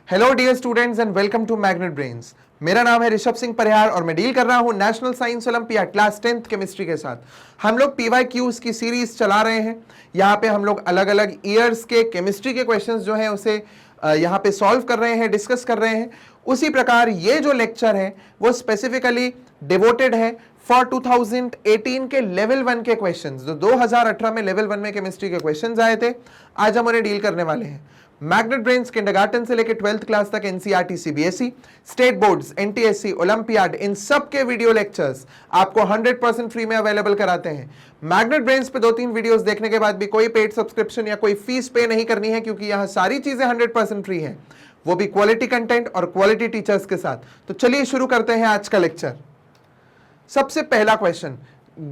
Hello dear students and welcome to Magnet Brains. मेरा नाम है ऋषभ सिंह परिहार और मैं डील कर रहा हूं national science olympiad class 10th chemistry के साथ। हम लोग PYQs की सीरीज चला रहे हैं। यहाँ पे हम लोग अलग अलग ईयर्स के केमिस्ट्री के क्वेश्चंस जो हैं उसे यहाँ पे सॉल्व कर रहे हैं, डिस्कस कर रहे हैं। उसी प्रकार ये जो लेक्चर है वो स्पेसिफिकली डिवोटेड है फॉर 2018 के लेवल 1 के क्वेश्चंस। जो 2018 में लेवल 1 में केमिस्ट्री के क्वेश्चंस आए थे, आज हम उन्हें डील करने वाले हैं। मैग्नेट ब्रेन्स किंडरगार्टन से लेकर 12th क्लास तक NCERT CBSE state boards NTSC olympiad इन सब के वीडियो लेक्चर्स आपको 100% फ्री में अवेलेबल कराते हैं। मैग्नेट ब्रेन्स पे 2-3 वीडियोस देखने के बाद भी कोई पेड सब्सक्रिप्शन या कोई फीस पे नहीं करनी है, क्योंकि यहाँ सारी चीजें 100% फ्री हैं, वो भी क्वालिटी कंटेंट और क्वालिटी टीचर्स के साथ। तो चलिए शुरू करते हैं आज का लेक्चर। सबसे पहला question,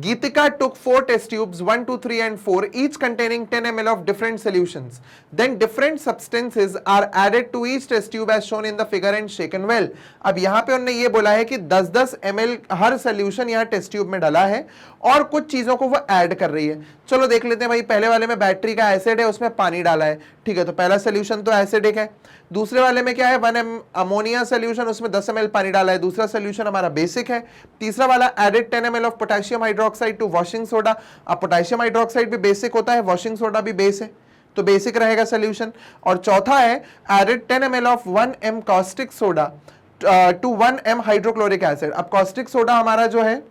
Geetika took 4 test tubes 1, 2, 3 and 4 each containing 10 ml of different solutions. Then different substances are added to each test tube as shown in the figure and shaken well. अब यहाँ पे उन्होंने ये बोला है कि 10-10 ml हर सोल्यूशन यहाँ test tube में डाला है और कुछ चीजों को वो ऐड कर रही है। चलो देख लेते हैं भाई। पहले वाले में बैटरी का एसिड है, उसमें पानी डाला है, ठीक है, तो पहला सोल्यूशन तो एसिडिक है। दूसरे वाले में क्या है, 1 अमोनिया सोल्यूशन, उसमें 10 ml पानी डाला है, दूसरा सोल्यूशन हमारा बेसिक है। तीसरा वाला added 10 ml of potassium hydroxide to washing soda. अब पोटेशियम हाइड्रोक्साइड भी बेसिक होता है, वॉशिंग सोडा भी बेस है, तो बेसिक रहेगा सोल्यूशन। और चौथा है added 10 ml of 1m caustic soda to 1m hydrochloric acid. अब कॉस्टिक सोडा हमारा जो है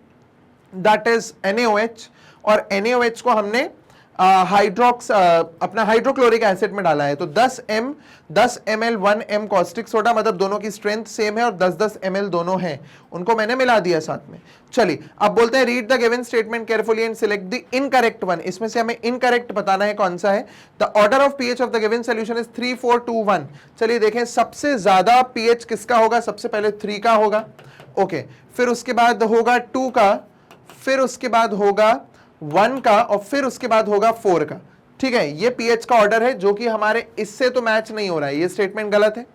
दैट इज NaOH, और NaOH को हमने अपना हाइड्रोक्लोरिक एसिड में डाला है। तो 10 ml 1m कॉस्टिक सोडा, मतलब दोनों की स्ट्रेंथ सेम है और 10-10 ml दोनों हैं, उनको मैंने मिला दिया साथ में। चलिए अब बोलते हैं read the given statement carefully and select the incorrect one. इसमें से हमें इनकरेक्ट बताना है कौन सा है। The order of pH of the given solution is 3, 4, 2, 1। चलिए देखें, सबसे ज्यादा पीएच किसका होगा, सबसे पहले 3 का होगा, ओके, फिर उसके बाद होगा 2 का, फिर उसके बाद होगा 1 का, और फिर उसके बाद होगा 4 का। ठीक है, ये पीएच का ऑर्डर है जो कि हमारे इससे तो मैच नहीं हो रहा है, ये स्टेटमेंट गलत है।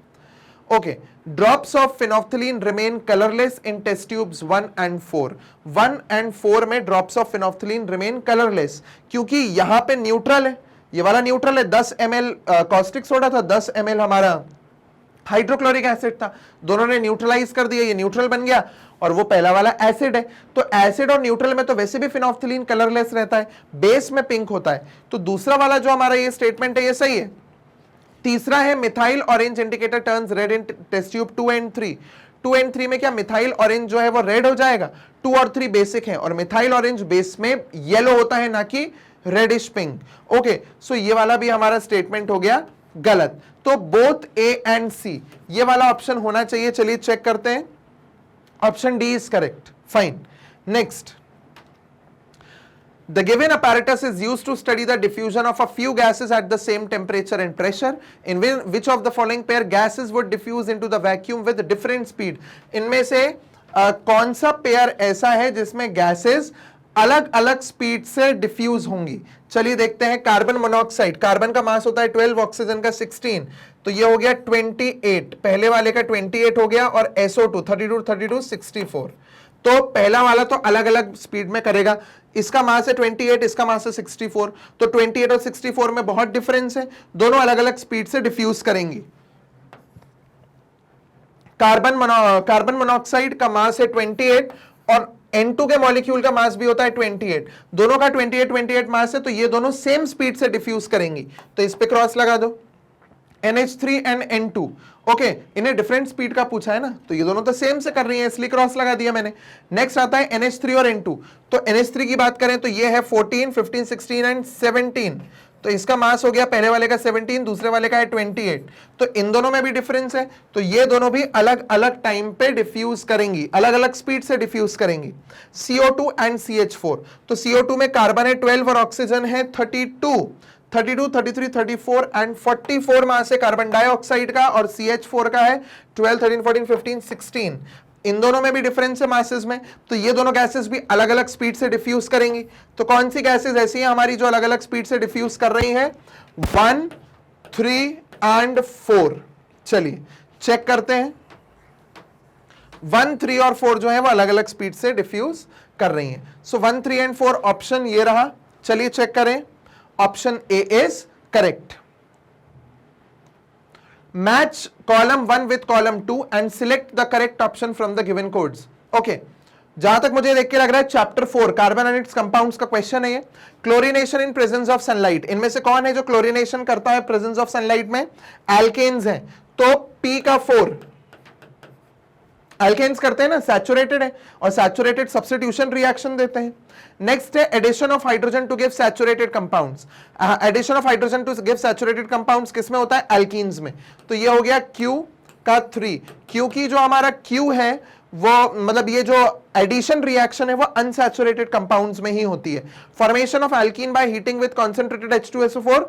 Okay, drops of phenolphthalein remain colourless in test tubes 1 and 4। 1 and 4 में drops of phenolphthalein remain colourless, क्योंकि यहां पे न्यूट्रल है, ये वाला न्यूट्रल है। 10 ml कॉस्टिक सोडा था, 10 ml हमारा हाइड्रोक्लोरिक एसिड था, दोनों ने न्यूट्रलाइज कर दिया, ये न्यूट्रल बन गया, और वो पहला वाला एसिड है। तो एसिड और न्यूट्रल में तो वैसे भी फिनोफ्थलीन कलरलेस रहता है, बेस में पिंक होता है, तो दूसरा वाला जो हमारा ये स्टेटमेंट है ये सही है। तीसरा है methyl orange indicator turns red in test tube 2 and 3। 2 and 3 में क्या मिथाइल ऑरेंज जो है वो रेड हो जाएगा। 2 और 3 बेसिक है, और मिथाइल ऑरेंज बेस में येलो होता है, ना कि रेडिश पिंक। ओके, सो ये वाला भी हमारा स्टेटमेंट हो गया गलत। तो बोथ A and C, ये वाला ऑप्शन होना चाहिए। चलिए चेक करते हैं, option D is correct. Fine. Next, the given apparatus is used to study the diffusion of a few gases at the same temperature and pressure. In which of the following pair gases would diffuse into the vacuum with different speed? इनमें से कौन सा pair ऐसा है जिसमें gases अलग अलग speed से डिफ्यूज होंगी? चलिए देखते हैं। कार्बन मोनोऑक्साइड, कार्बन का मास होता है 12, ऑक्सीजन का 16, तो ये हो गया 28, पहले वाले का 28 हो गया, और SO2 32, 32, 64। तो पहला वाला तो अलग अलग स्पीड में करेगा, इसका मास है 28, इसका मास है 64, तो 28 और 64 में बहुत डिफरेंस है, दोनों अलग अलग स्पीड से डिफ्यूज करेंगी। कार्बन मोनोऑक्साइड का मास है 28 और N2 के मॉलिक्यूल का मास भी होता है 28, दोनों का 28 मास है, तो ये दोनों सेम स्पीड से डिफ्यूज करेंगी, तो इस पे क्रॉस लगा दो। NH3 एंड N2, ओके, इन्हें डिफरेंट स्पीड का पूछा है ना, तो ये दोनों तो सेम से कर रही हैं, इसलिए क्रॉस लगा दिया मैंने। नेक्स्ट आता है NH3 और N2, तो NH3 की बात करें तो ये है 14, 15, 16 एंड 17, तो इसका मास हो गया पहले वाले का 17, दूसरे वाले का है 28, तो इन दोनों में भी डिफरेंस है, तो ये दोनों भी अलग अलग टाइम पे डिफ्यूज करेंगी, अलग अलग स्पीड से डिफ्यूज करेंगी। CO2 एंड CH4, तो CO2 में कार्बन है 12 और ऑक्सीजन है 32, 33, 34 एंड 44 मास है कार्बन डाइऑक्साइड का, और CH4 का है 12, 13, 14, 15, 16। इन दोनों में भी डिफरेंस है मासेस में, तो ये दोनों गैसेस भी अलग अलग स्पीड से डिफ्यूज करेंगी। तो कौन सी गैसेस ऐसी हैं हमारी जो अलग अलग स्पीड से डिफ्यूज कर रही हैं? 1, 3 एंड 4। चलिए चेक करते हैं। 1, 3 और 4 जो है वो अलग अलग स्पीड से डिफ्यूज कर रही हैं। सो 1, 3 एंड 4 ऑप्शन ये रहा। चलिए चेक करें, option A is correct. Match column 1 with column 2 and select the correct option from the given codes. Okay, जहां तक मुझे देख के लग रहा है chapter 4 carbon and it's compounds का क्वेश्चन है ये। Chlorination in presence of sunlight, इनमें से कौन है जो क्लोरीनेशन करता है प्रेजेंस ऑफ सनलाइट में? एल्केन्स हैं, तो P का 4 एल्केन्स करते हैं ना, सैचुरेटेड है, और सैचुरेटेड सब्स्टिट्यूशन रिएक्शन देते हैं। नेक्स्ट है addition of hydrogen to give saturated compounds. Addition of hydrogen to give saturated compounds किसमें होता है? एल्कीन्स में। तो ये हो गया Q का 3, क्योंकि जो हमारा Q है वो मतलब ये जो एडिशन रिएक्शन है वो अनसैचुरेटेड कंपाउंड्स में ही होती है। Formation of alkene by heating with concentrated H2SO4,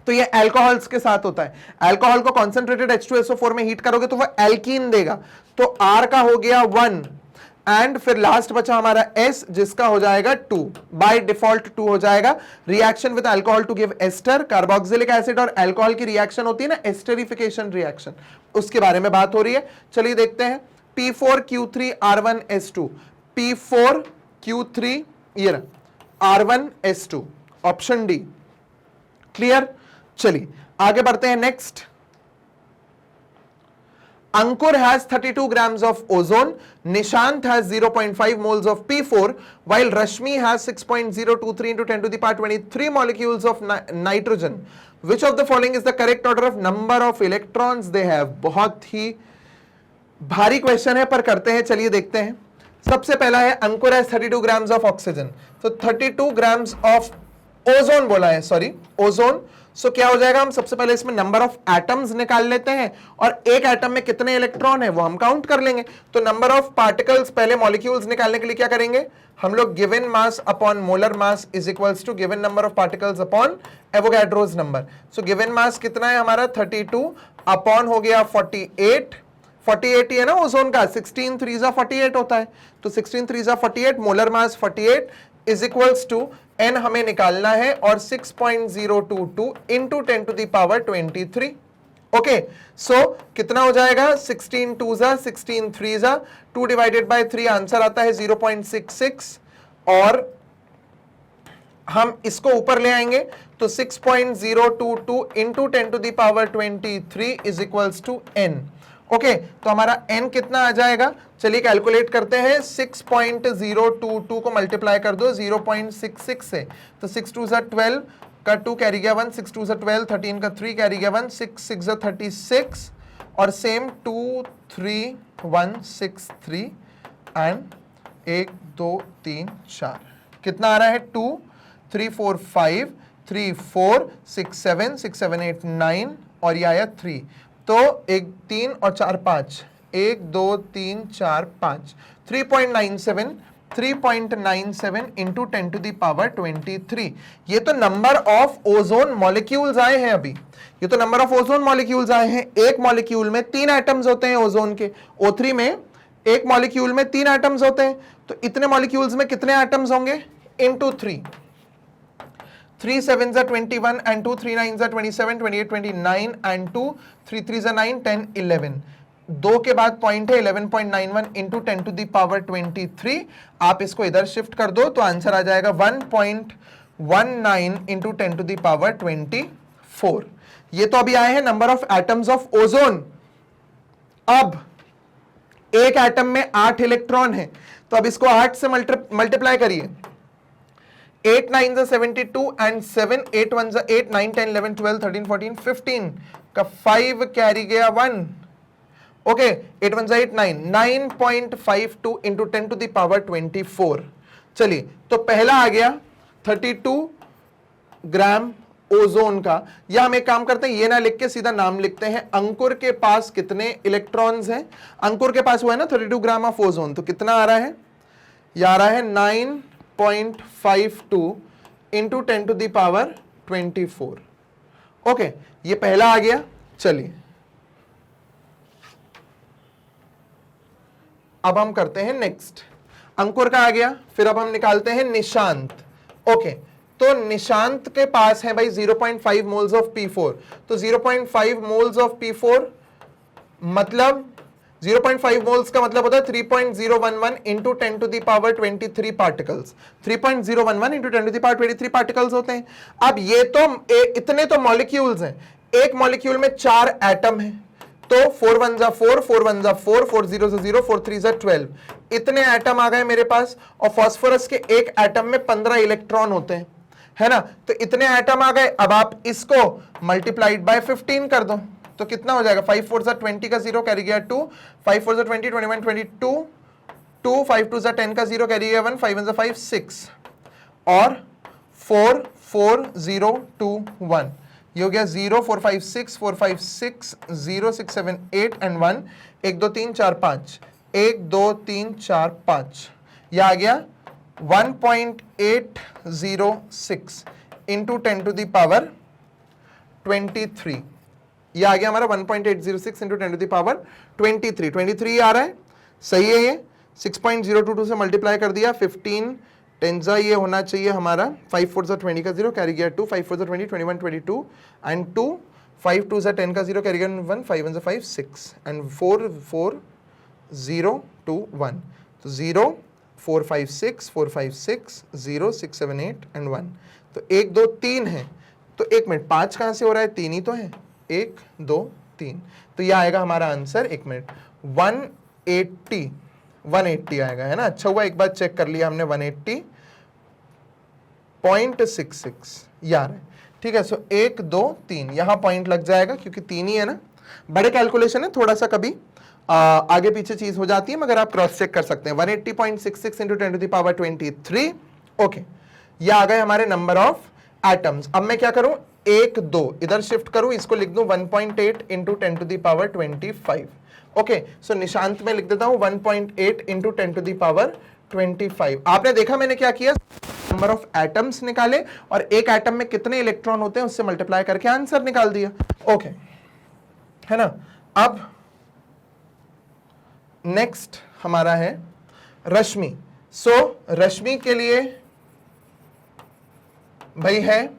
तो ये अल्कोहल्स के साथ होता है। अल्कोहल को कॉन्सेंट्रेटेड H2SO4 में हीट करोगे तो वो एल्कीन देगा, तो R का हो गया 1 एंड फिर लास्ट बचा हमारा S जिसका हो जाएगा 2, बाय डिफॉल्ट 2 हो जाएगा। Reaction with alcohol to give ester, carboxylic acid और अल्कोहल की रिएक्शन होती है ना एस्टरिफिकेशन रिएक्शन, उसके बारे में बात हो रही है। चलिए देखते हैं P4Q3 R1S2, P4Q3 ये रहा R1S2, ऑप्शन डी। क्लियर? चलिए आगे बढ़ते हैं। Next, Ankur has 32 grams of ozone, Nishant has 0.5 moles of P4, while Rashmi has 6.023 into 10 to the power 23 molecules of nitrogen. Which of the following is the correct order of number of electrons they have? बहुत ही भारी question है पर करते हैं, चलिए देखते हैं। सबसे पहला है अंकुर has 32 grams of oxygen, तो 32 grams of ओजोन बोला है, सॉरी ओजोन। सो क्या हो जाएगा, हम सबसे पहले इसमें नंबर ऑफ एटम्स निकाल लेते हैं और एक एटम में कितने इलेक्ट्रॉन है वो हम काउंट कर लेंगे। तो नंबर ऑफ पार्टिकल्स, पहले मॉलिक्यूल्स निकालने के लिए क्या करेंगे हम लोग, given mass upon molar mass is equals to given number of particles upon Avogadro's number. So given mass कितना है हमारा 32 अपॉन हो गया 48, 48 ही है ना ओजोन का, 16 3 48 होता है, तो 16 3 48, molar mass 48 is equals to n हमें निकालना है और 6.022 into 10 to the power 23। Okay, so कितना हो जाएगा, 16 2 16 3 2 डिवाइडेड बाय 3, आंसर आता है 0.66 और हम इसको ऊपर ले आएंगे तो 6.022 into 10 to the power 23 is equals to n। Okay, तो हमारा n कितना आ जाएगा, चलिए कैलकुलेट करते हैं। 6.022 को मल्टीप्लाई कर दो 0.66 से, तो 6 2 12 का 2 कैरी गया 1, 6 2 12, 13 का 3 कैरी गया 1, 6 6 36 और सेम 2 3 1 6 3 एंड 1 2 3 4 कितना आ रहा है 2 3 4 5 3 4 6 7 6 7 8 9 और ये आया 3, तो 1 3 और 4 5, 1 2 3 4 5, 3.97 इंटू 10 टू द पावर 23। ये तो नंबर ऑफ ओजोन मॉलिक्यूल्स आए हैं अभी, ये तो नंबर ऑफ ओजोन मॉलिक्यूल्स आए हैं। एक मॉलिक्यूल में 3 एटम्स होते हैं ओजोन के, O3 में एक मॉलिक्यूल में 3 एटम्स होते हैं, तो इतने मॉलिक्यूल्स में कितने एटम्स होंगे, इंटू 3, 3 7 21 and 2 3 9 27 28 29 and 2 3 3 9 10 11, 2 के बाद पॉइंट है 11.91 इंटू 10 टू द पावर 23। आप इसको इधर शिफ्ट कर दो तो आंसर आ जाएगा 1.19 इंटू 10 टू द पावर 24। ये तो अभी आए हैं number of atoms of ozone. अब एक एटम में 8 इलेक्ट्रॉन है, तो अब इसको 8 से मल्टीप्लाई करिए, 8 9 72 एंड 7 8 1 8 9 10 11 12 13 14 15 का 5 कैरी गया 1। Okay, 8 1 8 9 9.52 into 10 to the power 24। चलिए, तो पहला आ गया 32 ग्राम ओजोन का, या हम एक काम करते हैं ये ना लिख के सीधा नाम लिखते हैं, अंकुर के पास कितने इलेक्ट्रॉन्स हैं। अंकुर के पास हुआ है ना 32 ग्राम ऑफ ओजोन, तो कितना आ रहा है, ये आ रहा है 9.52 into 10 to the power 24। Okay, ये पहला आ गया। चलिए अब हम करते हैं नेक्स्ट, अंकुर का आ गया, फिर अब हम निकालते हैं निशांत। ओके, तो निशांत के पास है भाई 0.5 मोल्स ऑफ P4, तो 0.5 मोल्स ऑफ P4 मतलब 0.5 मोल्स का मतलब होता है 3.011 into 10 to the power 23 particles, 3.011 into 10 to the power 23 particles होते हैं। अब ये तो इतने तो मॉलिक्यूल्स हैं, एक मॉलिक्यूल में 4 एटम है, तो 4 1 जा 4, 4 1 जा 4, 4 0 जा 0, 4 3 जा 12, इतने एटम आ गए मेरे पास। और फास्फोरस के एक एटम में 15 इलेक्ट्रॉन होते हैं, है ना, तो इतने एटम आ गए। अब आप इसको मल्टीप्लाइड बाय 15 कर दो, तो कितना हो जाएगा, 5 4 जा 20 का 0 कैरी गया 2, 5 4 जा 20, 21 22, 2 5 2 जा 10 का 0 कैरी गया 1, 5 1 जा 5 6, और 4 4 0 2 1, ये हो गया 0 4 5 6 4 5 6 0 6 7 8 एंड 1, 1 2 3 4 5, 1 2 3 4 5, ये आ गया 1.806 इंटू 10 टू द पावर 23, ये आ गया हमारा 1.806 इंटू 10 टू द पावर 23 आ रहा है, सही है। ये 6.022 से मल्टीप्लाई कर दिया, 15 10 ये होना चाहिए हमारा 5 4 जा 20 का 0 कैरी गया 2, 5 4 जा 20, 21 22 एंड 2, 5 2 जा 10 का 0 कैरी गया 1, 5 1 जा 5 6 एंड 4 4 0 2 1, तो 0 4 5 6 4 5 6 0 6 7 8 एंड 1, तो 1 2 3 है, तो 1 मिनट 5 कहां से हो रहा है, 3 ही तो है, 1 2 3, तो यह आएगा हमारा आंसर, 1 मिनट 180 आएगा, है ना। अच्छा हुआ एक बार चेक कर लिया हमने, 180.66 यार है, ठीक है। सो 1 2 3 यहां पॉइंट लग जाएगा क्योंकि 3 ही है ना। बड़े कैलकुलेशन है, थोड़ा सा कभी आगे पीछे चीज हो जाती है, मगर आप क्रॉस चेक कर सकते हैं। 180.66 into 10 to the power 23, okay, ये आ गए हमारे नंबर ऑफ एटम्स। अब मैं क्या करूं, 1 2 इधर शिफ्ट करूं, इसको लिख दूं 1.8 into 10 to the power 25, okay. So Nishant में लिख देता हूं 1.8 इंटू 10 टू द पावर 25। आपने देखा मैंने क्या किया, नंबर ऑफ एटम्स निकाले और एक एटम में कितने इलेक्ट्रॉन होते हैं उससे मल्टीप्लाई करके आंसर निकाल दिया, ओके, है ना। अब नेक्स्ट हमारा है रश्मि। रश्मि के लिए भाई है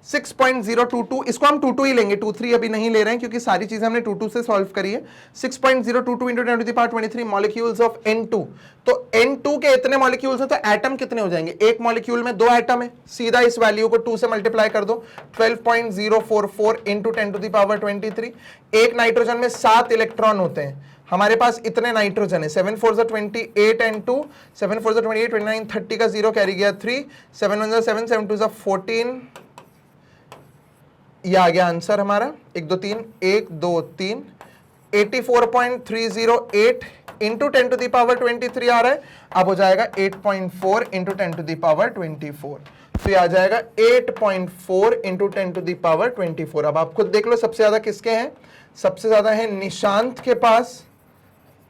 6.022, इसको हम 22 ही लेंगे, 23 अभी नहीं ले रहे हैं क्योंकि सारी चीजें हमने 22 से सॉल्व करी है। 6.022 into 10 to the power 23 molecules of N2, तो N2 के इतने मॉलिक्यूल्स हैं तो एटम कितने हो जाएंगे, एक मॉलिक्यूल में 2 एटम है, सीधा इस वैल्यू को 2 से मल्टीप्लाई कर दो, 12.044 इंटू 10 टू द पावर 23। एक नाइट्रोजन में 7 इलेक्ट्रॉन होते हैं, हमारे पास इतने नाइट्रोजन है, 7 4 जा 28 एंड 2, 7 4 जा 28 29 30 का 0 कैरी गया 3, 7 1 जा 7 7 2 जा 14, ये आ गया आंसर हमारा, 1 2 3 1 2 3, 84.308 इंटू 10 टू द पावर 23 आ रहा है। अब हो जाएगा 8.4 इंटू 10 टू द पावर 24, तो ये आ जाएगा 8.4 इंटू 10 टू द पावर 24। अब आप खुद देख लो सबसे ज्यादा किसके हैं, सबसे ज्यादा है निशांत के पास,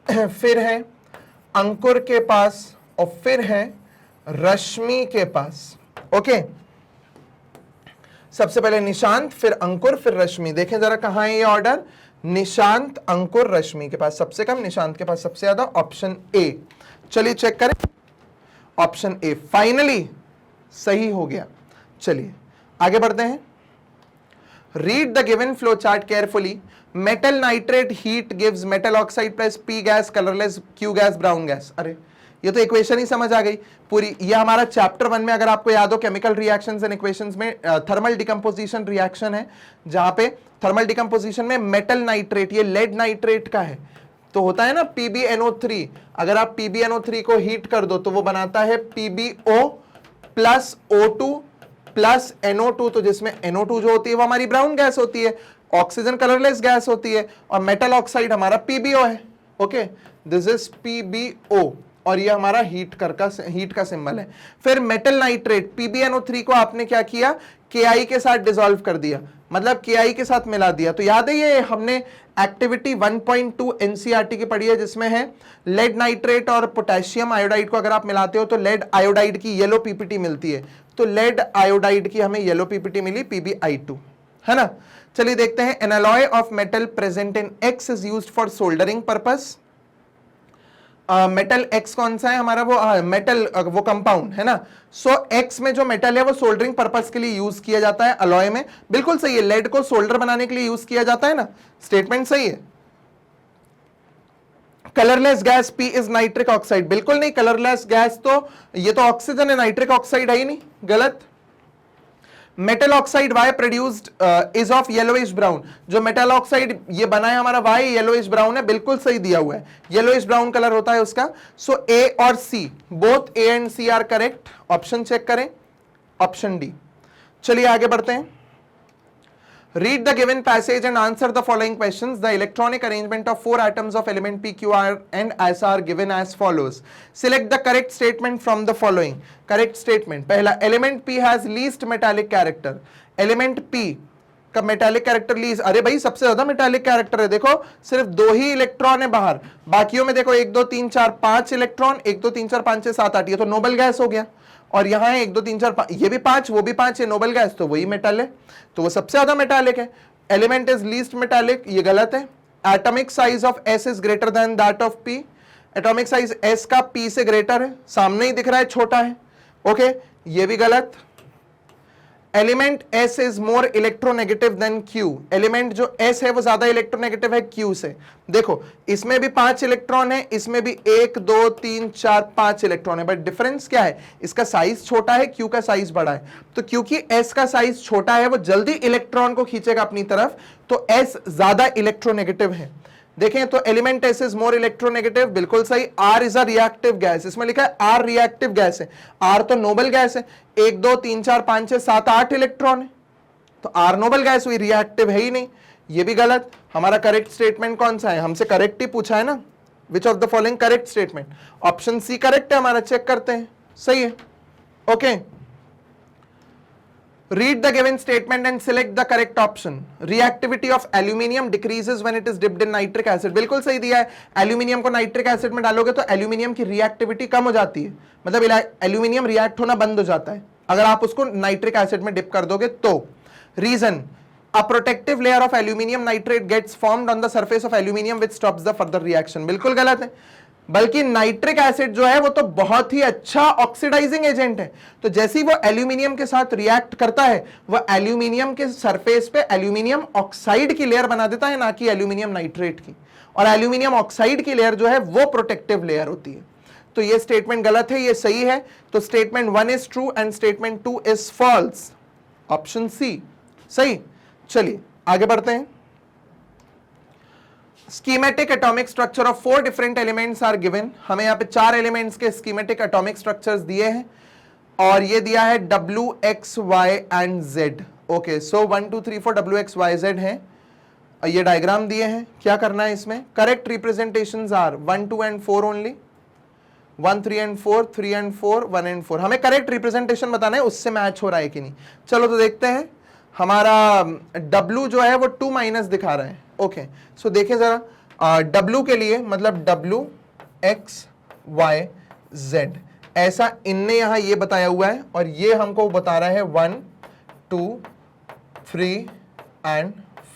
फिर है अंकुर के पास और फिर है रश्मि के पास, ओके। सबसे पहले निशांत, फिर अंकुर, फिर रश्मि। देखें जरा कहां है ये ऑर्डर, निशांत अंकुर रश्मि के पास सबसे कम, निशांत के पास सबसे ज्यादा, ऑप्शन ए। चलिए चेक करें, ऑप्शन ए फाइनली सही हो गया। चलिए आगे बढ़ते हैं। Read the given flow chart carefully. Metal nitrate heat gives metal oxide plus P gas colourless, Q gas brown gas. अरे ये तो इक्वेशन ही समझ आ गई पूरी। ये हमारा चैप्टर 1 में अगर आपको याद हो केमिकल रिएक्शंस एंड इक्वेशंस में थर्मल डिकम्पोजिशन रिएक्शन है, जहां पे थर्मल डिकम्पोजिशन में मेटल नाइट्रेट, ये लेड नाइट्रेट का है, तो होता है ना PbNO3। अगर आप PbNO3 को हीट कर दो तो वो बनाता है PbO plus O2 plus NO2, तो जिसमें NO2 जो होती है वो हमारी ब्राउन गैस होती है, ऑक्सीजन कलरलेस गैस होती है, और मेटल ऑक्साइड हमारा PbO है, ओके, दिस इज PbO, और ये हमारा हीट का सिंबल है। फिर मेटल नाइट्रेट PbNO3 को आपने क्या किया, Ki के साथ डिसॉल्व कर दिया, मतलब Ki के साथ मिला दिया। तो याद है ये हमने एक्टिविटी 1.2 NCERT की पढ़ी है, जिसमें है लेड नाइट्रेट और पोटेशियम आयोडाइड को अगर आप मिलाते हो तो लेड आयोडाइड की येलो पीपीटी मिलती है, तो लेड आयोडाइड की हमें येलो पीपीटी मिली PbI2, है ना। चलिए देखते हैं, N alloy of metal present in X is used for soldering purpose. Metal X कौन सा है हमारा, वो मेटल वो कंपाउंड है ना। सो X में जो मेटल है वो सोल्डरिंग पर्पस के लिए यूज किया जाता है अलॉय में, बिल्कुल सही है। लेड को सोल्डर बनाने के लिए यूज किया जाता है ना, स्टेटमेंट सही है। Colourless gas P is nitric oxide, बिल्कुल नहीं, कलरलेस गैस तो ये तो ऑक्सीजन है, नाइट्रिक ऑक्साइड है ही नहीं, गलत। Metal oxide Y produced is of yellowish brown, जो मेटल ऑक्साइड ये बना है हमारा वाई येलोइश ब्राउन है, बिल्कुल सही दिया हुआ है, येलोइश ब्राउन कलर होता है उसका। सो ए और C, both A and C are correct, option check करें, ऑप्शन डी। चलिए आगे बढ़ते हैं। Read the given passage and answer the following questions. The electronic arrangement of 4 atoms of element P, Q, R and S are given as follows. Select the correct statement from the following. Correct statement. पहला, element P has least metallic character. Element P का metallic character least, अरे भाई सबसे ज्यादा metallic character है, देखो सिर्फ 2 ही electron है बाहर, बाकियों में देखो 1 2 3 4 5 इलेक्ट्रॉन, 1 2 3 4 5 6 7 8, ये तो नोबल गैस हो गया। और यहाँ है 1 2 3 4 5, ये भी 5 वो भी 5 है, नोबल गैस तो वही मेटल है, तो वो सबसे ज्यादा मेटालिक है। एलिमेंट इज लीस्ट मेटालिक, ये गलत है। Atomic size of S is greater than that of P, atomic size S का पी से ग्रेटर है, सामने ही दिख रहा है छोटा है, ओके, ये भी गलत। Element S is more electronegative than Q, element जो एस है वो ज्यादा इलेक्ट्रोनेगेटिव है क्यू से। देखो इसमें भी 5 इलेक्ट्रॉन है, इसमें भी 1 2 3 4 5 इलेक्ट्रॉन है, बट डिफरेंस क्या है, इसका साइज छोटा है, क्यू का साइज बड़ा है। तो क्योंकि एस का साइज छोटा है वो जल्दी इलेक्ट्रॉन को खींचेगा अपनी तरफ, तो एस ज्यादा इलेक्ट्रोनेगेटिव है। देखें तो element S is more electronegative, बिल्कुल सही। R is a reactive gas, इसमें लिखा है आर रिएक्टिव गैस है, आर तो नोबल गैस है, 1 2 3 4 5 6 7 8 इलेक्ट्रॉन है, तो आर नोबल गैस हुई, रिएक्टिव है ही नहीं, ये भी गलत। हमारा करेक्ट स्टेटमेंट कौन सा है, हमसे करेक्ट ही पूछा है ना, which of the following correct statement, option C correct है हमारा, चेक करते हैं, सही है, okay. Read the given statement and select the correct option. Reactivity of aluminium decreases when it is dipped in nitric acid. बिल्कुल सही दिया है, एल्यूमिनियम को नाइट्रिक एसिड में डालोगे तो एल्यूमिनियम की रिएक्टिविटी कम हो जाती है, मतलब एल्यूमिनियम रिएक्ट होना बंद हो जाता है अगर आप उसको नाइट्रिक एसिड में डिप कर दोगे तो। Reason, a protective layer of aluminium nitrate gets formed on the surface of aluminium which stops the further reaction. बिल्कुल गलत है, बल्कि नाइट्रिक एसिड जो है वो तो बहुत ही अच्छा ऑक्सीडाइजिंग एजेंट है, तो जैसे ही वो एल्यूमिनियम के साथ रिएक्ट करता है वो एल्यूमिनियम के सरफेस पे एल्यूमिनियम ऑक्साइड की लेयर बना देता है, ना कि एल्यूमिनियम नाइट्रेट की, और एल्यूमिनियम ऑक्साइड की लेयर जो है वो प्रोटेक्टिव लेयर होती है। तो ये स्टेटमेंट गलत है, ये सही है, तो statement 1 is true and statement 2 is false, option C सही। चलिए आगे बढ़ते हैं। Schematic atomic structure of 4 different elements are given. हमें यहाँ पे 4 एलिमेंट्स के schematic atomic structures दिए हैं और ये दिया है W, X, Y and Z. Okay, so 1 2 3 4 W, X, Y, Z है, ये डायग्राम दिए हैं, क्या करना है इसमें, correct representations are 1 2 and 4 only, 1 3 and 4, 3 and 4, 1 and 4, हमें करेक्ट रिप्रेजेंटेशन बताना है, उससे मैच हो रहा है कि नहीं। चलो तो देखते हैं, हमारा W जो है वो 2 माइनस दिखा रहा है, ओके, सो देखिए जरा, W के लिए मतलब W, X, Y, Z, ऐसा इनने यहां ये बताया हुआ है और ये हमको बता रहा है 1 2 3 and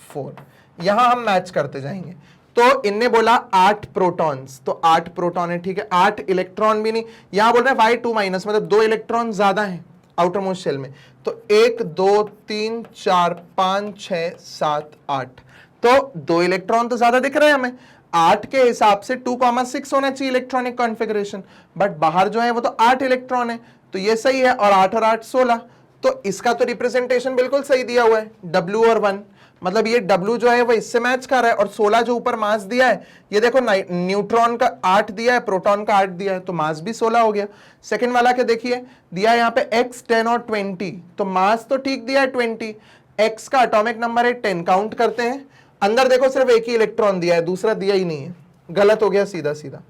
4, यहां हम मैच करते जाएंगे। तो इनने बोला 8 प्रोटॉन्स, तो 8 प्रोटॉन है, ठीक है, 8 इलेक्ट्रॉन भी नहीं, यहां बोल रहे हैं Y2 माइनस, मतलब 2 इलेक्ट्रॉन ज्यादा है आउटर मोस्ट शेल में, तो 1 2 3 4 5 6 7 8, तो 2 इलेक्ट्रॉन तो ज्यादा दिख रहे हैं हमें, 8 के हिसाब से 2,6 होना चाहिए इलेक्ट्रॉनिक कॉन्फ़िगरेशन, बट बाहर जो है वो तो 8 इलेक्ट्रॉन है, तो ये सही है, और 8 और 8 16, तो इसका तो रिप्रेजेंटेशन बिल्कुल सही दिया हुआ है, W और 1, मतलब ये W जो है वो इससे मैच कर रहा है, और 16 जो ऊपर मास दिया है, ये देखो न्यूट्रॉन का 8 दिया है, प्रोटॉन का 8 दिया है, तो मास भी 16 हो गया। सेकंड वाला क्या देखिए, दिया है यहाँ पे X 10 और 20, तो मास तो ठीक दिया है 20, X का एटॉमिक नंबर है 10, काउंट करते हैं, अंदर देखो सिर्फ एक ही इलेक्ट्रॉन दिया है, दूसरा दिया ही नहीं है, गलत हो गया सीधा सीधा।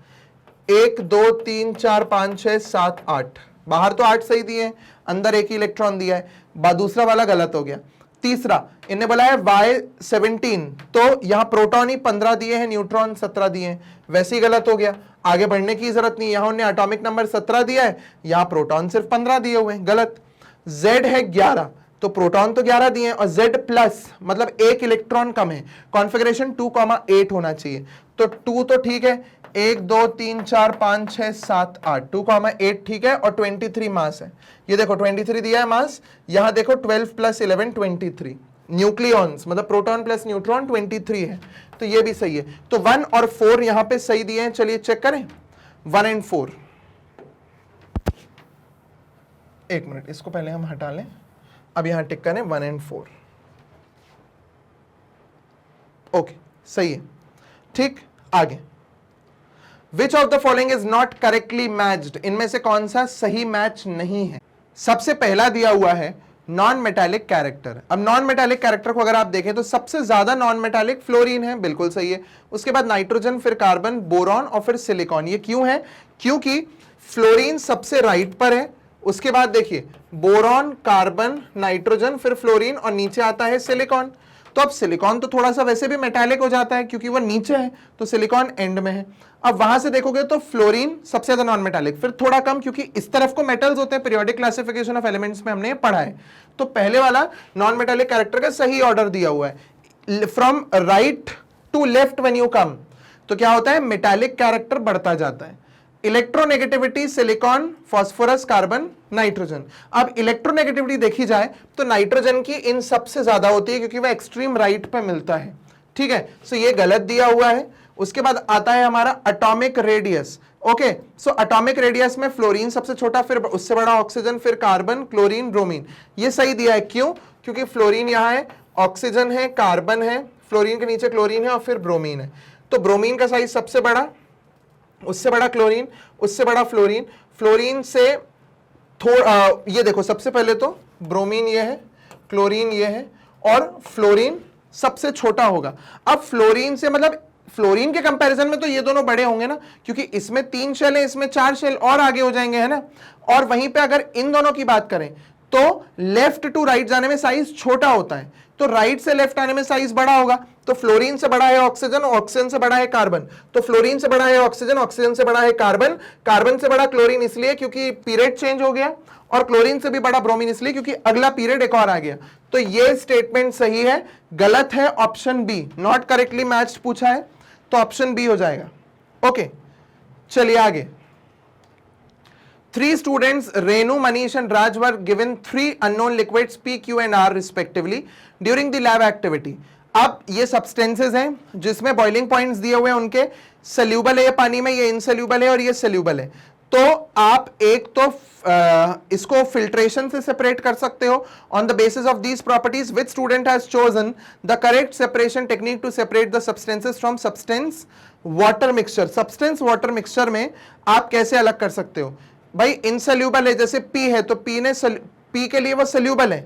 1 2 3 4 5 6 7 8, बाहर तो 8 सही दिए हैं, अंदर एक ही इलेक्ट्रॉन दिया है, दूसरा वाला गलत हो गया। तीसरा इन्हें बोला है Y17, तो यहां प्रोटॉन ही 15 दिए हैं, न्यूट्रॉन 17 दिए हैं, वैसे ही गलत हो गया, आगे बढ़ने की जरूरत नहीं, यहां उन्हें एटॉमिक नंबर 17 दिया है, यहां प्रोटॉन सिर्फ 15 दिए हुए हैं, गलत। Z है 11, तो प्रोटॉन तो 11 दिए हैं, और Z प्लस मतलब 1 इलेक्ट्रॉन कम है, कॉन्फ़िगरेशन 2,8 होना चाहिए, तो 2 तो ठीक है, 1 2 3 4 5 6 7 8, 2,8 ठीक है, और 23 मास है, ये देखो 23 दिया है मास, यहां देखो 12 प्लस 11 23, न्यूक्लियॉन्स मतलब प्रोटॉन प्लस न्यूट्रॉन 23 है, तो ये भी सही है, तो 1 और 4 यहां पे सही दिए हैं। चलिए चेक करें 1 and 4, एक मिनट इसको पहले हम हटा लें, अब यहां टिक करें 1 and 4। ओके, सही है। ठीक, आगे। विच of the following is not correctly matched, इनमें से कौन सा सही मैच नहीं है? सबसे पहला दिया हुआ है नॉन मेटालिक कैरेक्टर। अब नॉन मेटालिक कैरेक्टर को अगर आप देखें तो सबसे ज्यादा नॉन मेटालिक फ्लोरीन है, बिल्कुल सही है। उसके बाद नाइट्रोजन, फिर कार्बन, बोरॉन और फिर सिलिकॉन। ये क्यों है? क्योंकि फ्लोरीन सबसे राइट पर है, उसके बाद देखिए बोरॉन, कार्बन, नाइट्रोजन, फिर फ्लोरीन और नीचे आता है सिलिकॉन। तो अब सिलिकॉन तो थोड़ा सा वैसे भी मेटालिक हो जाता है क्योंकि वो नीचे है, तो सिलिकॉन एंड में है। अब वहां से देखोगे तो फ्लोरीन सबसे ज्यादा नॉन मेटालिक, फिर थोड़ा कम क्योंकि इस तरफ को मेटल्स होते हैं, पीरियोडिक क्लासिफिकेशन ऑफ एलिमेंट्स में हमने ये पढ़ा है। तो पहले वाला नॉन मेटालिक कैरेक्टर का सही ऑर्डर दिया हुआ है, from right to left when you come. तो क्या होता है? मेटालिक कैरेक्टर बढ़ता जाता है। Electronegativity silicon, phosphorus, carbon, nitrogen. अब इलेक्ट्रोनेगेटिविटी देखी जाए तो नाइट्रोजन की इन सबसे ज्यादा होती है क्योंकि वह एक्सट्रीम राइट पे मिलता है। ठीक है, सो ये गलत दिया हुआ है। उसके बाद आता है हमारा atomic radius. Okay, so atomic radius में फ्लोरीन सबसे छोटा, फिर उससे बड़ा ऑक्सीजन, फिर कार्बन, क्लोरीन, ब्रोमीन। ये सही दिया है। क्यों? क्योंकि फ्लोरीन यहां है, ऑक्सीजन है, कार्बन है, फ्लोरीन के नीचे क्लोरीन है और फिर ब्रोमीन है। तो ब्रोमीन का साइज सबसे बड़ा, उससे बड़ा क्लोरीन, उससे बड़ा फ्लोरीन, फ्लोरीन से ये देखो सबसे पहले तो ब्रोमीन ये है, क्लोरीन ये है और फ्लोरीन सबसे छोटा होगा। अब फ्लोरीन से मतलब फ्लोरीन के कंपैरिजन में तो ये दोनों बड़े होंगे ना, क्योंकि इसमें 3 शेल है, इसमें 4 शेल और आगे हो जाएंगे, है ना। और वहीं पे अगर इन दोनों की बात करें तो लेफ्ट टू राइट जाने में साइज छोटा होता है, तो राइट से लेफ्ट आने में साइज बड़ा होगा। तो फ्लोरीन से बड़ा है ऑक्सीजन, ऑक्सीजन से बड़ा है कार्बन। तो फ्लोरीन से बड़ा है ऑक्सीजन, ऑक्सीजन से बड़ा है कार्बन, कार्बन से बड़ा क्लोरीन इसलिए क्योंकि पीरियड चेंज हो गया, और क्लोरीन से भी बड़ा ब्रोमीन इसलिए क्योंकि अगला पीरियड एक और आ गया। तो ये स्टेटमेंट सही है। गलत है option B, not correctly matched पूछा है तो ऑप्शन बी हो जाएगा। ओके, चलिए आगे। 3 students, Renu, Manish and Raj, were given 3 unknown liquids P, Q and R respectively during the lab activity. अब ये substances हैं जिसमें boiling points दिए हुए हैं, उनके soluble है ये पानी में, ये insoluble है और ये soluble है। तो आप एक तो इसको filtration से separate कर सकते हो। On the basis of these properties, which student has chosen the correct separation technique to separate the substances from substance water mixture? Substance water mixture में आप कैसे अलग कर सकते हो? भाई इनसोल्यूबल है, जैसे P है तो P के लिए वो सोल्यूबल है।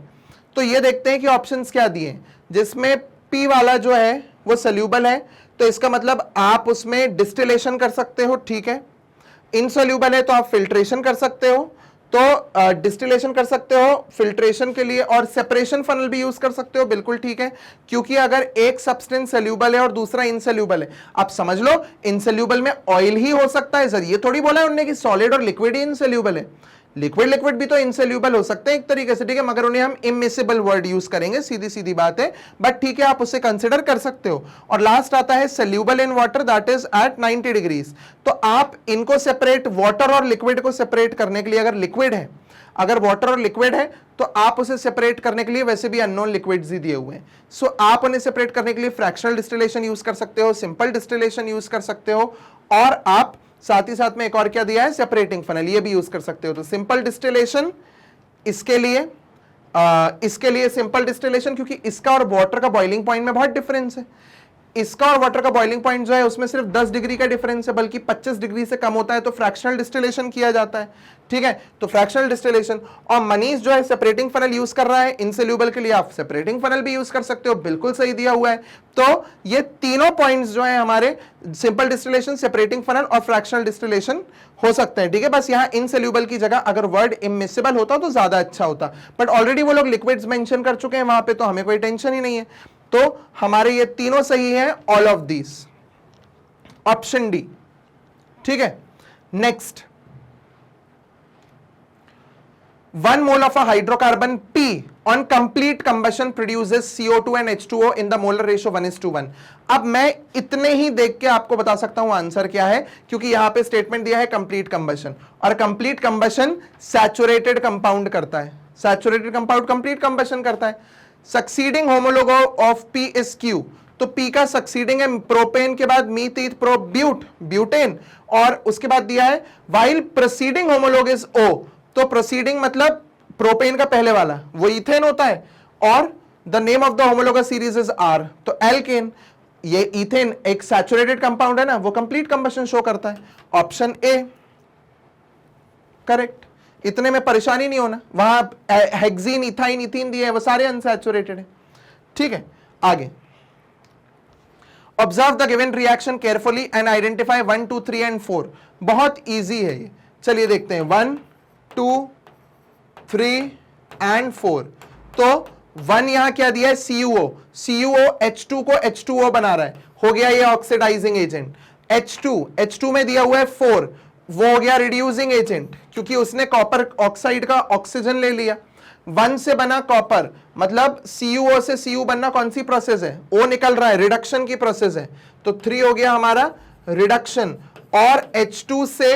तो ये देखते हैं कि ऑप्शंस क्या दिए, जिसमें P वाला जो है वो सोल्यूबल है, तो इसका मतलब आप उसमें डिस्टिलेशन कर सकते हो, ठीक है। इनसोल्यूबल है तो आप फिल्ट्रेशन कर सकते हो, तो डिस्टिलेशन कर सकते हो फिल्ट्रेशन के लिए, और सेपरेशन फनल भी यूज कर सकते हो, बिल्कुल ठीक है। क्योंकि अगर एक सब्सटेंस सोल्यूबल है और दूसरा इनसोल्यूबल है, आप समझ लो इनसोल्यूबल में ऑयल ही हो सकता है सर, ये थोड़ी बोला है उन्होंने कि सॉलिड और लिक्विड ही इनसोल्यूबल है। लिक्विड भी तो इनसोल्यूबल हो सकते हैं एक तरीके से, ठीक है, मगर उन्हें हम इमिसिबल वर्ड यूज करेंगे, सीधी सीधी बात है, बट ठीक है आप उसे कंसिडर कर सकते हो। और लास्ट आता है soluble in water, that is at 90 degrees. तो आप इनको सेपरेट, वाटर और लिक्विड को सेपरेट करने के लिए, अगर लिक्विड है, अगर वाटर और लिक्विड है तो आप उसे सेपरेट करने के लिए, वैसे भी अननोन लिक्विड्स ही दिए हुए हैं, सो आप उन्हें सेपरेट करने के लिए फ्रैक्शनल डिस्टिलेशन यूज कर सकते हो, सिंपल डिस्टिलेशन यूज कर सकते हो, और आप साथ ही साथ में एक और क्या दिया है, सेपरेटिंग फनल, ये भी यूज कर सकते हो। तो सिंपल डिस्टिलेशन इसके लिए सिंपल डिस्टिलेशन, क्योंकि इसका और वाटर का बॉइलिंग पॉइंट में बहुत डिफरेंस है। इसका और वाटर का बॉइलिंग पॉइंट जो है उसमें सिर्फ 10 डिग्री का डिफरेंस है, बल्कि 25 डिग्री से कम होता है, तो फ्रैक्शनल डिस्टिलेशन किया जाता है, ठीक है। तो फ्रैक्शनल डिस्टिलेशन। और मनीष जो है सेपरेटिंग फनल यूज कर रहा है, इनसोल्यूबल के लिए आप सेपरेटिंग फनल भी यूज कर सकते हो, बिल्कुल सही दिया हुआ है। तो ये तीनों पॉइंट्स जो है हमारे, सिंपल डिस्टिलेशन, सेपरेटिंग फनल और फ्रैक्शनल डिस्टिलेशन हो सकते हैं, ठीक है। बस यहाँ इनसोल्यूबल की जगह अगर वर्ड इमिसिबल होता तो ज्यादा अच्छा होता, बट ऑलरेडी वो लोग लिक्विड्स मेंशन कर चुके हैं वहां पे, तो हमें कोई टेंशन ही नहीं है। तो हमारे ये तीनों सही हैं, all of these, option D, ठीक है। Next, 1 mole of a hydrocarbon P on complete combustion produces CO2 and H2O in the molar ratio 1:1। अब मैं इतने ही देख के आपको बता सकता हूं आंसर क्या है, क्योंकि यहां पे स्टेटमेंट दिया है कंप्लीट कंबशन, और कंप्लीट कंबशन सैचुरेटेड कंपाउंड करता है, सैचुरेटेड कंपाउंड कंप्लीट कंबशन करता है। Succeeding homologue of P is Q, तो P का सक्सीडिंग है प्रोपेन के बाद मीथ प्रो ब्यूटेन, और उसके बाद दिया है while proceeding homologue is O, तो प्रोसीडिंग मतलब प्रोपेन का पहले वाला वो इथेन होता है और the name of the homologous series is R, तो एल्केन, ये इथेन एक सैचुरेटेड कंपाउंड है ना, वो कंप्लीट कंबशन शो करता है। ऑप्शन ए करेक्ट, इतने में परेशानी नहीं होना, वहां हेक्सीन, इथाइन, इथीन दिए हैं, वो सारे अनसैचुरेटेड है। ठीक है, आगे observe the given reaction carefully and identify 1, 2, 3 and 4। बहुत इजी है ये, चलिए देखते हैं 1, 2, 3 एंड 4। तो 1 यहां क्या दिया है, CuO, CuO H2 को H2O बना रहा है, हो गया ये ऑक्सीडाइजिंग एजेंट। H2 में दिया हुआ है 4, वो हो गया रिड्यूसिंग एजेंट, क्योंकि उसने कॉपर ऑक्साइड का ऑक्सीजन ले लिया। 1 से बना कॉपर, मतलब CuO से Cu बनना कौन सी प्रोसेस है, O निकल रहा है, रिडक्शन की प्रोसेस है, तो 3 हो गया हमारा रिडक्शन। और H2 से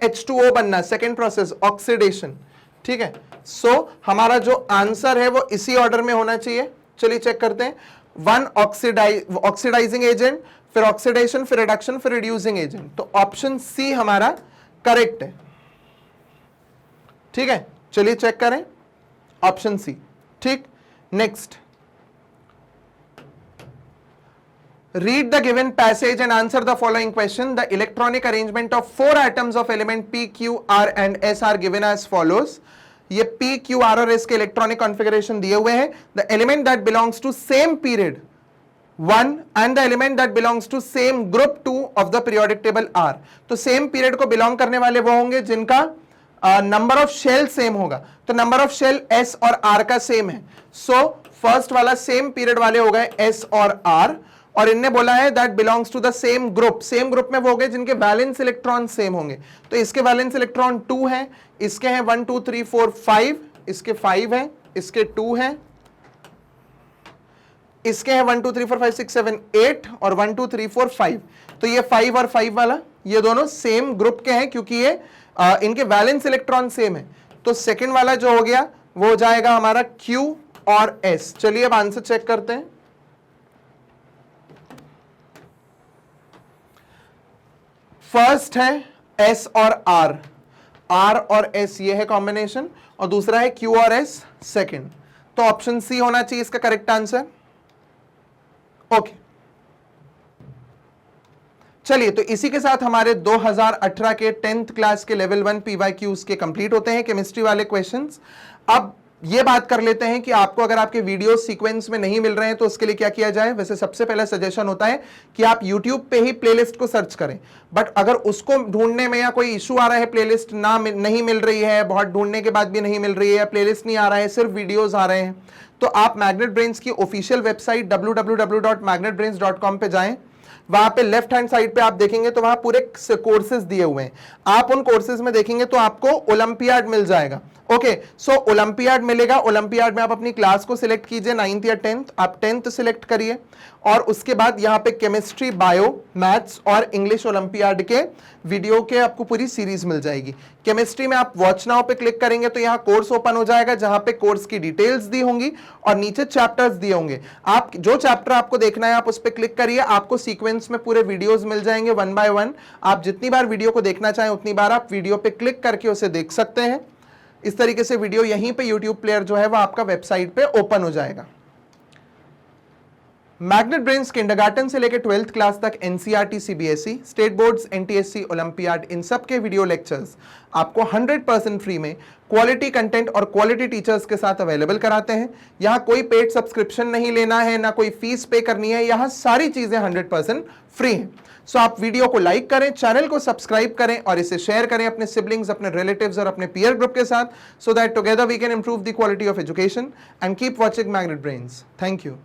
H2O बनना सेकेंड प्रोसेस ऑक्सीडेशन। ठीक है, सो हमारा जो आंसर है वो इसी ऑर्डर में होना चाहिए। चलिए चेक करते हैं, 1 ऑक्सीडाइजिंग एजेंट, फिर ऑक्सीडेशन, फिर रिडक्शन, फिर रिड्यूसिंग एजेंट, तो ऑप्शन सी हमारा करेक्ट है। ठीक है, चलिए चेक करें, ऑप्शन सी ठीक। Next, read the given passage and answer the following question. The electronic arrangement of 4 atoms of element P, Q, R and S are given as follows. ये P, Q, R और S के electronic configuration दिए हुए हैं। The element that belongs to same period 1 and the element that belongs to same group 2 of the periodic table are. तो same period को belong करने वाले वो होंगे जिनका नंबर ऑफ शेल सेम होगा, तो नंबर ऑफ शेल S और R का सेम है। सो फर्स्ट वाला सेम पीरियड वाले हो गए S और R, और इनने बोला है that belongs to the same group. Same group में वो हो गए जिनके वैलेंस इलेक्ट्रॉन सेम होंगे, तो इसके वैलेंस इलेक्ट्रॉन 2 हैं, इसके हैं 1, 2, 3, 4, 5, इसके 5 हैं, इसके 2 हैं, इसके हैं 1, 2, 3, 4, 5, 6, 7, 8 और 1, 2, 3, 4, 5। तो ये 5 और 5 वाला ये दोनों सेम ग्रुप के हैं क्योंकि ये इनके वैलेंस इलेक्ट्रॉन सेम है। तो सेकंड वाला जो हो गया वो हो जाएगा हमारा Q और S। चलिए अब आंसर चेक करते हैं। फर्स्ट है S और R, R और S ये है कॉम्बिनेशन, और दूसरा है Q और S सेकंड, तो ऑप्शन सी होना चाहिए इसका करेक्ट आंसर। ओके, चलिए तो इसी के साथ हमारे 2018 के 10th क्लास के लेवल 1 PYQs के कंप्लीट होते हैं केमिस्ट्री वाले क्वेश्चंस। अब ये बात कर लेते हैं कि आपको अगर आपके वीडियो सीक्वेंस में नहीं मिल रहे हैं तो उसके लिए क्या किया जाए। वैसे सबसे पहला सजेशन होता है कि आप YouTube पे ही प्लेलिस्ट को सर्च करें, बट अगर उसको ढूंढने में या कोई इशू आ रहा है, प्लेलिस्ट नहीं मिल रही है, बहुत ढूंढने के बाद भी नहीं मिल रही है, या प्लेलिस्ट नहीं आ रहा है, सिर्फ वीडियोज आ रहे हैं, तो आप मैग्नेट ब्रेन्स की ऑफिशियल वेबसाइट www.magnetbrains.com पे जाएं। वहां पे लेफ्ट हैंड साइड पे आप देखेंगे तो वहां पूरे कोर्सेज दिए हुए हैं, आप उन कोर्सेज में देखेंगे तो आपको ओलंपियाड मिल जाएगा। ओके, सो ओलंपियाड मिलेगा, ओलंपियाड में आप अपनी क्लास को सिलेक्ट कीजिए, 9th या 10th, आप 10th सिलेक्ट करिए, और उसके बाद यहाँ पे केमिस्ट्री, बायो, मैथ्स और इंग्लिश ओलंपियाड के वीडियो के आपको पूरी सीरीज मिल जाएगी। केमिस्ट्री में आप वॉच नाउ पे क्लिक करेंगे तो यहाँ कोर्स ओपन हो जाएगा, जहां पे कोर्स की डिटेल्स दी होंगी और नीचे चैप्टर्स दिए होंगे। आप जो चैप्टर आपको देखना है आप उस पर क्लिक करिए, आपको सीक्वेंस में पूरे वीडियोज मिल जाएंगे 1 by 1। आप जितनी बार वीडियो को देखना चाहें उतनी बार आप वीडियो पे क्लिक करके उसे देख सकते हैं। इस तरीके से वीडियो यहीं पे यूट्यूब प्लेयर जो है वो आपका वेबसाइट पे ओपन हो जाएगा। मैग्नेट ब्रेन्स किंडरगार्टन से लेकर 12th क्लास तक NCERT, CBSE, state boards, NTSC, olympiad, इन सब के वीडियो लेक्चर्स आपको 100% फ्री में क्वालिटी कंटेंट और क्वालिटी टीचर्स के साथ अवेलेबल कराते हैं। यहाँ कोई पेड सब्सक्रिप्शन नहीं लेना है, ना कोई फीस पे करनी है, यहाँ सारी चीजें 100% फ्री हैं। सो आप वीडियो को लाइक करें, चैनल को सब्सक्राइब करें और इसे शेयर करें अपने सिबलिंग्स, अपने रिलेटिव्स और अपने पीयर ग्रुप के साथ, so that together we can improve the quality of education and keep watching Magnet Brains. Thank you.